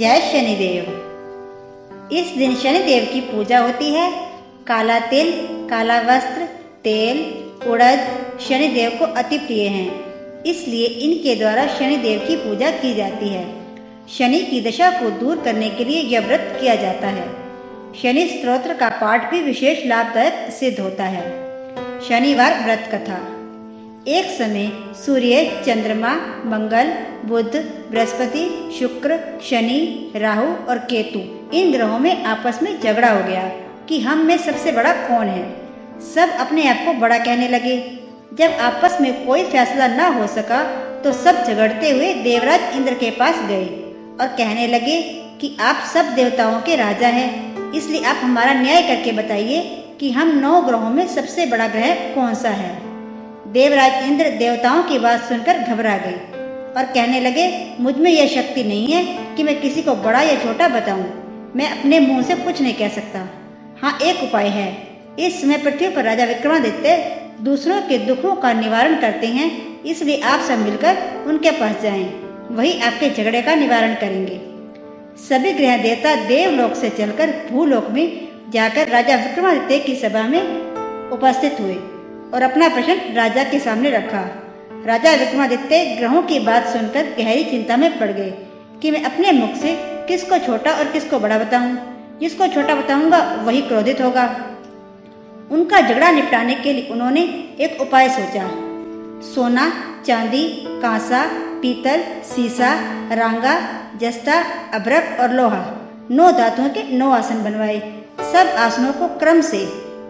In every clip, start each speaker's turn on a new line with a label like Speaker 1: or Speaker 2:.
Speaker 1: जय शनिदेव। इस दिन शनिदेव की पूजा होती है। काला तिल, काला वस्त्र, तेल, उड़द शनिदेव को अति प्रिय हैं, इसलिए इनके द्वारा शनिदेव की पूजा की जाती है। शनि की दशा को दूर करने के लिए यह व्रत किया जाता है। शनि स्तोत्र का पाठ भी विशेष लाभदायक सिद्ध होता है। शनिवार व्रत कथा। एक समय सूर्य, चंद्रमा, मंगल, बुध, बृहस्पति, शुक्र, शनि, राहु और केतु इन ग्रहों में आपस में झगड़ा हो गया कि हम में सबसे बड़ा कौन है। सब अपने आप को बड़ा कहने लगे। जब आपस में कोई फैसला न हो सका तो सब झगड़ते हुए देवराज इंद्र के पास गए और कहने लगे कि आप सब देवताओं के राजा हैं, इसलिए आप हमारा न्याय करके बताइए कि हम 9 ग्रहों में सबसे बड़ा ग्रह कौन सा है। देवराज इंद्र देवताओं की बात सुनकर घबरा गए और कहने लगे, मुझ में यह शक्ति नहीं है कि मैं किसी को बड़ा या छोटा बताऊं। मैं अपने मुंह से कुछ नहीं कह सकता। हाँ, एक उपाय है। इस समय पृथ्वी पर राजा विक्रमादित्य दूसरों के दुखों का निवारण करते हैं, इसलिए आप सब मिलकर उनके पास जाएं। वही आपके झगड़े का निवारण करेंगे। सभी ग्रह देवता देवलोक से चलकर भूलोक में जाकर राजा विक्रमादित्य की सभा में उपस्थित हुए और अपना प्रश्न राजा के सामने रखा। राजा विक्रमादित्य ग्रहों की बात सुनकर गहरी चिंता में पड़ गए कि मैं अपने मुख से किसको छोटा और किसको बड़ा बताऊं। जिसको छोटा बताऊंगा वही क्रोधित होगा। उनका झगड़ा निपटाने के लिए उन्होंने एक उपाय सोचा। सोना, चांदी, कांसा, पीतल, सीसा, रांगा, जस्ता, अभ्रक और लोहा 9 धातुओं के 9 आसन बनवाए। सब आसनों को क्रम से,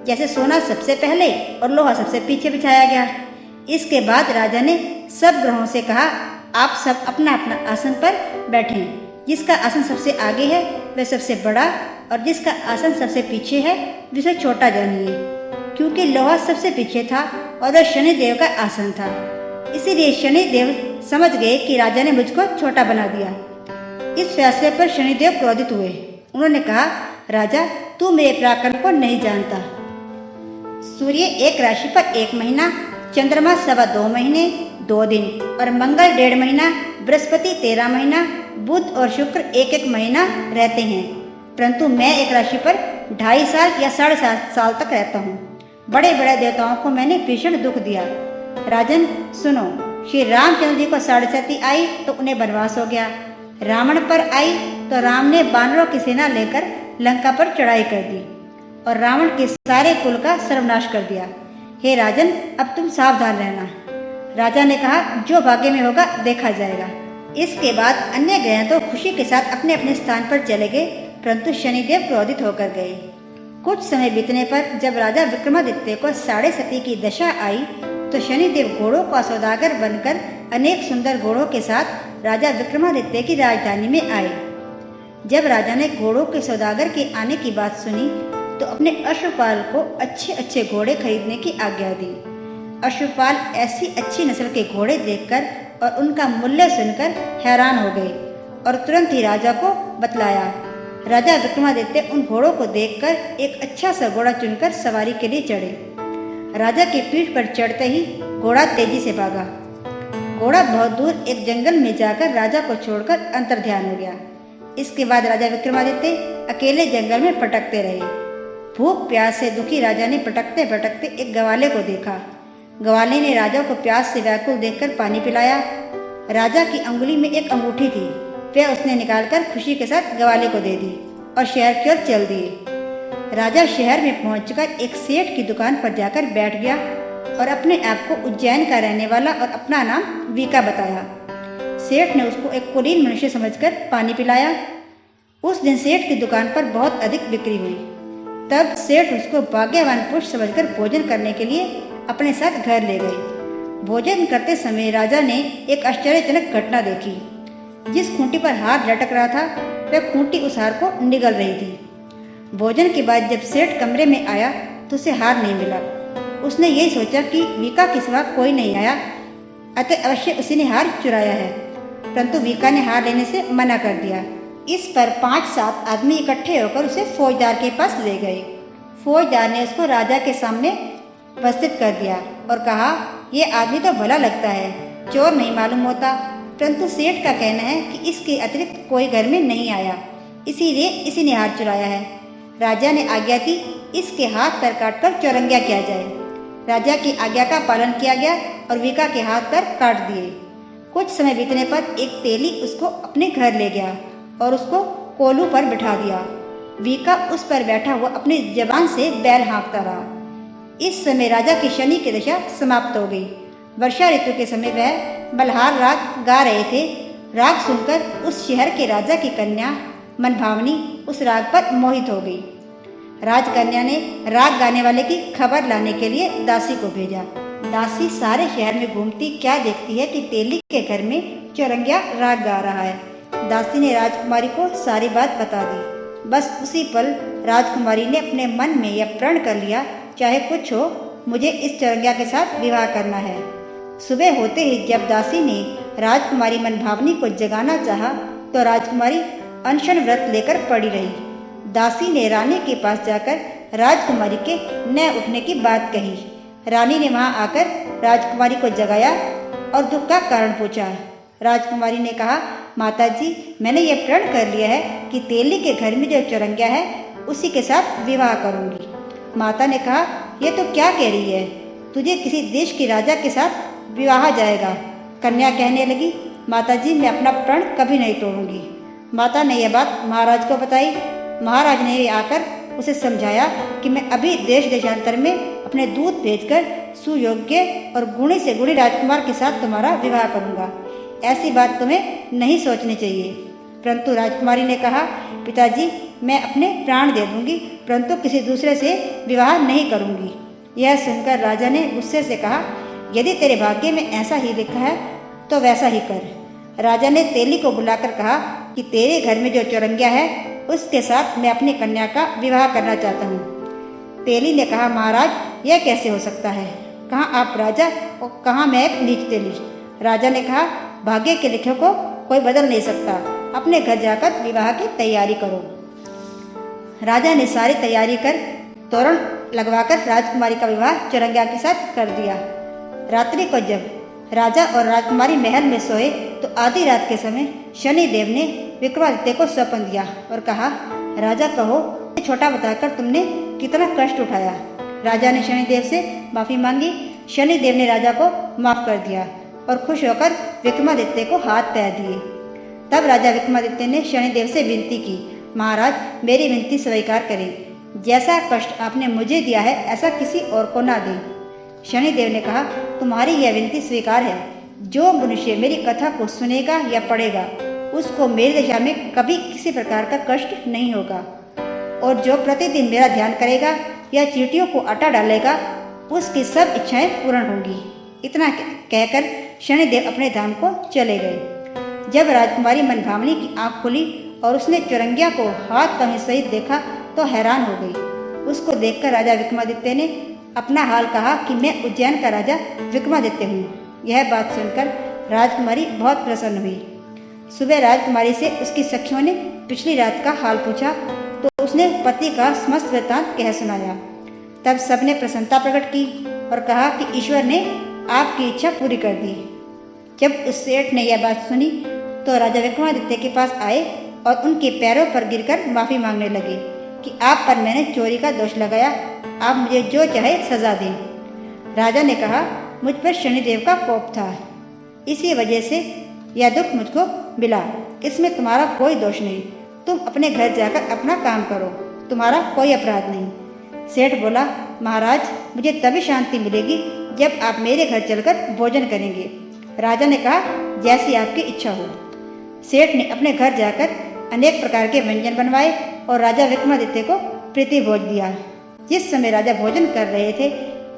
Speaker 1: जैसे सोना सबसे पहले और लोहा सबसे पीछे बिछाया गया। इसके बाद राजा ने सब ग्रहों से कहा, आप सब अपना अपना आसन पर बैठें। जिसका आसन सबसे आगे है वह सबसे बड़ा और जिसका आसन सबसे पीछे है उसे छोटा जानिए। क्योंकि लोहा सबसे पीछे था और वह शनिदेव का आसन था, इसीलिए शनिदेव समझ गए कि राजा ने मुझको छोटा बना दिया। इस फैसले पर शनिदेव क्रोधित हुए। उन्होंने कहा, राजा, तू मेरे पराक्रम को नहीं जानता। सूर्य एक राशि पर 1 महीना, चंद्रमा 2.25 महीने 2 दिन और मंगल 1.5 महीना, बृहस्पति 13 महीना, बुध और शुक्र 1-1 महीना रहते हैं, परंतु मैं एक राशि पर 2.5 साल या 7.5 साल तक रहता हूँ। बड़े बड़े देवताओं को मैंने भीषण दुख दिया। राजन सुनो, श्री रामचंद्र जी को 7.5 आई तो उन्हें वनवास हो गया। रावण पर आई तो राम ने बानरों की सेना लेकर लंका पर चढ़ाई कर दी और रावण के सारे कुल का सर्वनाश कर दिया। हे राजन, अब तुम सावधान रहना। राजा ने कहा, जो भाग्य में होगा देखा जाएगा। इसके बाद अन्य ग्रह तो खुशी के साथ अपने अपने स्थान पर चले गए, परंतु शनिदेव क्रोधित होकर गए। कुछ समय बीतने पर जब राजा विक्रमादित्य को 7.5 की दशा आई तो शनिदेव घोड़ों का सौदागर बनकर अनेक सुंदर घोड़ों के साथ राजा विक्रमादित्य की राजधानी में आए। जब राजा ने घोड़ों के सौदागर के आने की बात सुनी तो अपने अश्वपाल को अच्छे अच्छे घोड़े खरीदने की आज्ञा दी। अश्वपाल ऐसी अच्छी नस्ल के घोड़े देखकर और उनका मूल्य सुनकर हैरान हो गए और तुरंत ही राजा को बतलाया। राजा विक्रमादित्य उन घोड़ों को देखकर एक अच्छा सा घोड़ा चुनकर सवारी के लिए चढ़े। राजा की पीठ पर चढ़ते ही घोड़ा तेजी से भागा। घोड़ा बहुत दूर एक जंगल में जाकर राजा को छोड़कर अंतर्ध्यान हो गया। इसके बाद राजा विक्रमादित्य अकेले जंगल में भटकते रहे। भूख प्यास से दुखी राजा ने भटकते भटकते एक ग्वाले को देखा। ग्वाले ने राजा को प्यास से व्याकुल देखकर पानी पिलाया। राजा की अंगुली में एक अंगूठी थी, वह उसने निकालकर खुशी के साथ ग्वाले को दे दी और शहर की ओर चल दिए। राजा शहर में पहुंचकर एक सेठ की दुकान पर जाकर बैठ गया और अपने आप को उज्जैन का रहने वाला और अपना नाम वीका बताया। सेठ ने उसको एक कुलीन मनुष्य समझकर पानी पिलाया। उस दिन सेठ की दुकान पर बहुत अधिक बिक्री हुई। तब सेठ उसको भाग्यवान पुरुष समझकर भोजन करने के लिए अपने साथ घर ले गए। भोजन करते समय राजा ने एक आश्चर्यजनक घटना देखी। जिस खूंटी पर हार लटक रहा था वह खूंटी उस हार को निगल रही थी। भोजन के बाद जब सेठ कमरे में आया तो उसे हार नहीं मिला। उसने यही सोचा कि वीका के सिवा कोई नहीं आया, अतः अवश्य उसी ने हार चुराया है, परंतु वीका ने हार लेने से मना कर दिया। इस पर 5-7 आदमी इकट्ठे होकर उसे फौजदार के पास ले गए। फौजदार ने उसको राजा के सामने उपस्थित कर दिया और कहा, यह आदमी तो भला लगता है, चोर नहीं मालूम होता, परंतु सेठ का कहना है कि इसके अतिरिक्त कोई घर में नहीं आया, इसीलिए इसी ने हाथ चुराया है। राजा ने आज्ञा दी, इसके हाथ पैर काटकर चौरंगिया किया जाए। राजा की आज्ञा का पालन किया गया और वीका के हाथ पैर काट दिए। कुछ समय बीतने पर एक तेली उसको अपने घर ले गया और उसको कोलू पर बिठा दिया। वीका उस पर बैठा हुआ अपनी जबान से बैल हाँकता रहा। इस समय राजा की शनि की दशा समाप्त हो गई। वर्षा ऋतु के समय वह मल्हार राग गा रहे थे। राग सुनकर उस शहर के राजा की कन्या मनभावनी उस राग पर मोहित हो गई। राजकन्या ने राग गाने वाले की खबर लाने के लिए दासी को भेजा। दासी सारे शहर में घूमती क्या देखती है कि तेली के घर में चौरंगिया राग गा रहा है। दासी ने राजकुमारी को सारी बात बता दी। बस उसी पल राजकुमारी ने अपने मन में यह प्रण कर लिया, चाहे कुछ हो, मुझे इस चौरंगिया के साथ विवाह करना है। सुबह होते ही जब दासी ने राजकुमारी मनभावनी को जगाना चाहा तो राजकुमारी अनशन व्रत लेकर पड़ी रही। दासी ने रानी के पास जाकर राजकुमारी के न उठने की बात कही। रानी ने वहां आकर राजकुमारी को जगाया और दुख का कारण पूछा। राजकुमारी ने कहा, माताजी, मैंने ये प्रण कर लिया है कि तेली के घर में जो चौरंगिया है उसी के साथ विवाह करूंगी। माता ने कहा, यह तो क्या कह रही है, तुझे किसी देश के राजा के साथ विवाह जाएगा। कन्या कहने लगी, माताजी, मैं अपना प्रण कभी नहीं तोड़ूंगी। माता ने यह बात महाराज को बताई। महाराज ने आकर उसे समझाया कि मैं अभी देश देशांतर में अपने दूत भेजकर सुयोग्य और गुणी से गुणी राजकुमार के साथ तुम्हारा विवाह करूंगा। ऐसी बात तुम्हें नहीं सोचनी चाहिए। परंतु राजकुमारी ने कहा, पिताजी, मैं अपने प्राण दे दूंगी, परंतु किसी दूसरे से विवाह नहीं करूंगी। यह सुनकर राजा ने गुस्से से कहा, यदि तेरे भाग्य में ऐसा ही लिखा है तो वैसा ही कर। राजा ने तेली को बुलाकर कहा कि तेरे घर में जो चौरंगिया है उसके साथ मैं अपनी कन्या का विवाह करना चाहता हूँ। तेली ने कहा, महाराज, यह कैसे हो सकता है? कहाँ आप राजा और कहाँ मैं एक नीच तेली। राजा ने कहा, भाग्य के लिखे को कोई बदल नहीं सकता, अपने घर जाकर विवाह की तैयारी करो। राजा ने सारी तैयारी कर तोरण लगवाकर राजकुमारी का विवाह चौरंगिया के साथ कर दिया। रात्रि को जब राजा और राजकुमारी महल में सोए तो आधी रात के समय शनिदेव ने विक्रमादित्य को स्वप्न दिया और कहा, राजा कहो, छोटा बताकर तुमने कितना कष्ट उठाया। राजा ने शनिदेव से माफी मांगी। शनिदेव ने राजा को माफ कर दिया और खुश होकर विक्रमादित्य को हाथ पैर दिए। तब राजा विक्रमादित्य ने शनिदेव से विनती की, महाराज, मेरी विनती स्वीकार करें। जैसा कष्ट आपने मुझे दिया है ऐसा किसी और को ना दें। शनिदेव ने कहा, तुम्हारी यह विनती स्वीकार है। जो मनुष्य मेरी कथा को सुनेगा या पढ़ेगा उसको मेरी दशा में कभी किसी प्रकार का कष्ट नहीं होगा, और जो प्रतिदिन मेरा ध्यान करेगा या चींटियों को आटा डालेगा उसकी सब इच्छाएं पूर्ण होंगी। इतना कहकर शनिदेव अपने धाम को चले गए। जब राजकुमारी मनभावनी की आंख खुली और उसने चौरंगिया को हाथ पांव सहित देखा तो हैरान हो गई। उसको देखकर राजा विक्रमादित्य ने अपना हाल कहा कि मैं उज्जैन का राजा विक्रमादित्य हूँ। यह बात सुनकर राजकुमारी बहुत प्रसन्न हुई। सुबह राजकुमारी से उसकी सखियों ने पिछली रात का हाल पूछा तो उसने पति का समस्त वृत्तांत कह सुनाया। तब सबने प्रसन्नता प्रकट की और कहा कि ईश्वर ने आपकी इच्छा पूरी कर दी। जब उस सेठ ने यह बात सुनी तो राजा विक्रमादित्य के पास आए और उनके पैरों पर गिरकर माफी मांगने लगे कि आप पर मैंने चोरी का दोष लगाया, आप मुझे जो चाहे सजा दें। राजा ने कहा, मुझ पर शनिदेव का कोप था, इसी वजह से यह दुख मुझको मिला। इसमें तुम्हारा कोई दोष नहीं। तुम अपने घर जाकर अपना काम करो, तुम्हारा कोई अपराध नहीं। सेठ बोला, महाराज, मुझे तभी शांति मिलेगी जब आप मेरे घर चलकर भोजन करेंगे। राजा ने कहा, जैसी आपकी इच्छा हो। सेठ ने अपने घर जाकर अनेक प्रकार के व्यंजन बनवाए और राजा विक्रमादित्य को प्रीति भोज दिया। जिस समय राजा भोजन कर रहे थे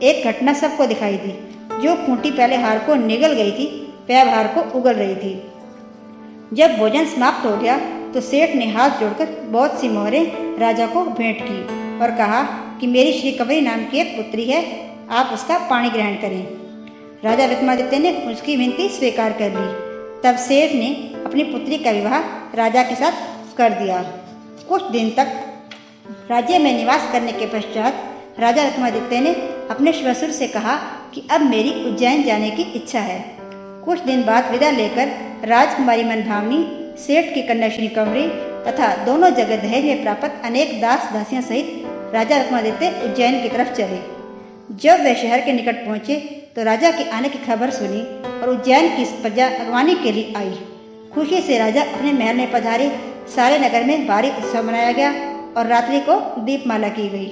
Speaker 1: एक घटना सबको दिखाई दी। जो खूंटी पहले हार को निगल गई थी वह हार को उगल रही थी। जब भोजन समाप्त हो गया तो सेठ ने हाथ जोड़कर बहुत सी मोहरें राजा को भेंट की और कहा कि मेरी श्री कंवरी नाम की एक पुत्री है, आप उसका पाणी ग्रहण करें। राजा विक्रमादित्य ने उसकी विनती स्वीकार कर ली। तब सेठ ने अपनी पुत्री का विवाह राजा के साथ कर दिया। कुछ दिन तक राज्य में निवास करने के पश्चात राजा विक्रमादित्य ने अपने श्वशुर से कहा कि अब मेरी उज्जैन जाने की इच्छा है। कुछ दिन बाद विदा लेकर राजकुमारी मनभावनी, सेठ की कन्या श्री कंवरी तथा दोनों जगह दहेज में प्राप्त अनेक दास दासियां सहित राजा विक्रमादित्य उज्जैन की तरफ चले। जब वे शहर के निकट पहुंचे तो राजा के आने की खबर सुनी और उज्जैन की प्रजा अगवानी के लिए आई। खुशी से राजा अपने महल में पधारे। सारे नगर में भारी उत्सव मनाया गया और रात्रि को दीपमाला की गई।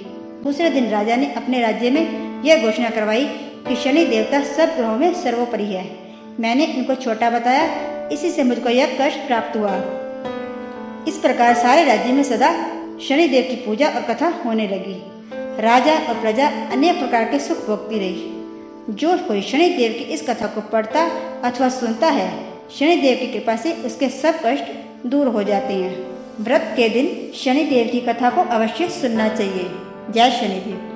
Speaker 1: दूसरे दिन राजा ने अपने राज्य में यह घोषणा करवाई कि शनि देवता सब ग्रहों में सर्वोपरि है। मैंने इनको छोटा बताया, इसी से मुझको यह कष्ट प्राप्त हुआ। इस प्रकार सारे राज्य में सदा शनिदेव की पूजा और कथा होने लगी। राजा और प्रजा अनेक प्रकार के सुख भोगती रही। जो कोई शनिदेव की इस कथा को पढ़ता अथवा सुनता है, शनिदेव की कृपा से उसके सब कष्ट दूर हो जाते हैं। व्रत के दिन शनिदेव की कथा को अवश्य सुनना चाहिए। जय शनिदेव।